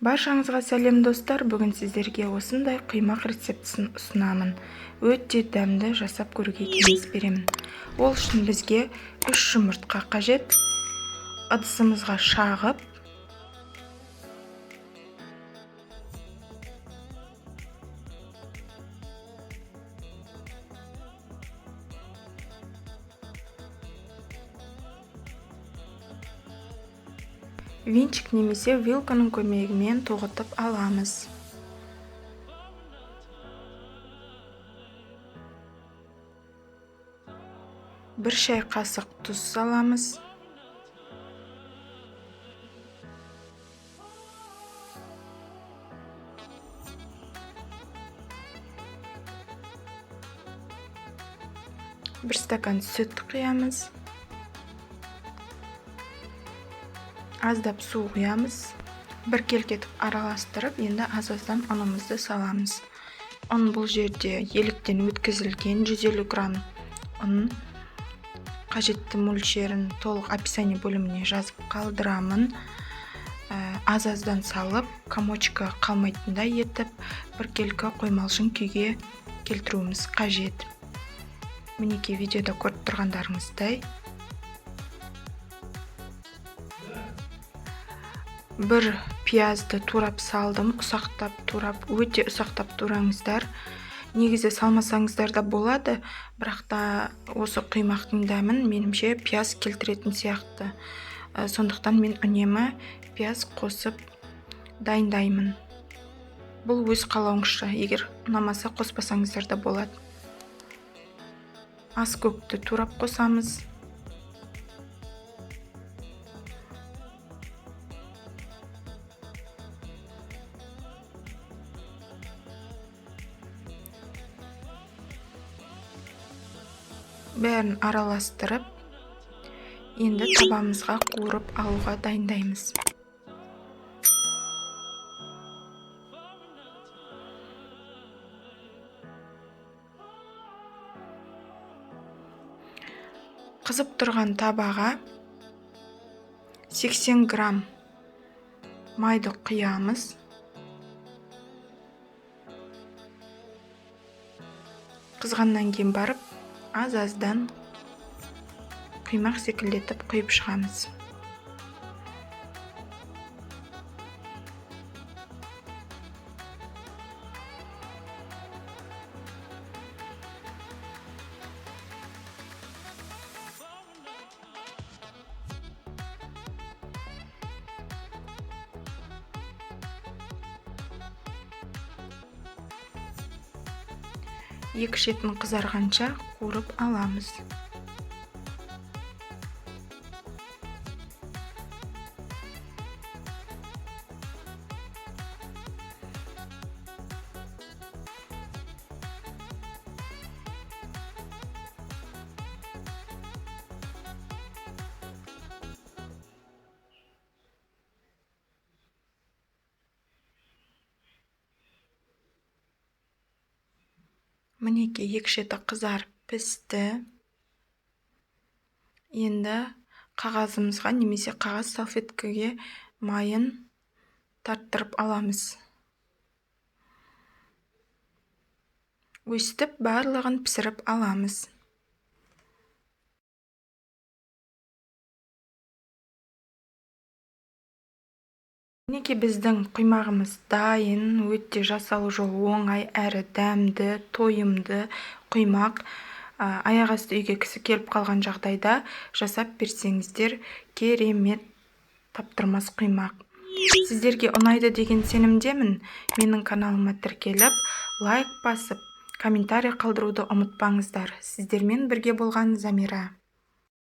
Баршаңызға сәлем достар, бүгін сіздерге осындай құймақ рецептісін ұсынамын. Өте дәмді, жасап көруге кеңес беремін. Ол үшін бізге 3 жұмыртқа қажет. Ыдысымызға шағып, венчик немесе вилканың көмегімен тоғытып аламыз. Бір шай қасық тұз саламыз. Бір стакан сүт құямыз. Аздап су құямыз. Бір келкетіп араластырып, енді аз-аздан ұнымызды саламыз. Ұн бұл жерде еліктен өткізілген 150 грамм ұн. Қажетті мөлшерін толық описание бөліміне жазып қалдырамын. Аз-аздан салып, комочка қалмайтындай етіп, бір келкі қоймалжың күйге келтіруіміз қажет. Мінеки видеода көріп тұрғандарыңыздай. Бір пиязды турап салдым, ұсақтап турап, өте ұсақтап тураңыздар. Негізі салмасаңыздар да болады, бірақ та осы құймақтың дәмін менімше пияз келтіретін сияқты. Сондықтан мен үнемі пияз қосып дайындаймын. Бұл өз қалауыңызша, егер ұнамаса қоспасаңыздар да болады. Ас көкті турап қосамыз. Бәрін араластырып, енді табамызға қуырып алуға дайындаймыз. Қызып тұрған табаға 80 грамм майды құямыз. Қызғаннан кейін барып, аз-аздан құймақ секілдетіп құйып шығамыз. Екі шетін қызарғанша қуырып аламыз. Мінеки екі шеті қызарып пісті. Енді қағазымызға немесе қағаз салфеткаге майын тарттырып аламыз. Өстіп барлығын пісіріп аламыз. Мінеки біздің құймағымыз дайын, өте жасалу жолы оңай әрі дәмді, тойымды құймақ. Аяқ асты үйге кісі келіп қалған жағдайда жасап берсеңіздер керемет таптырмас құймақ. Сіздерге ұнайды деген сенімдемін. Менің каналыма тіркеліп, лайк басып, комментарий қалдыруды ұмытпаңыздар. Сіздермен бірге болған Замира.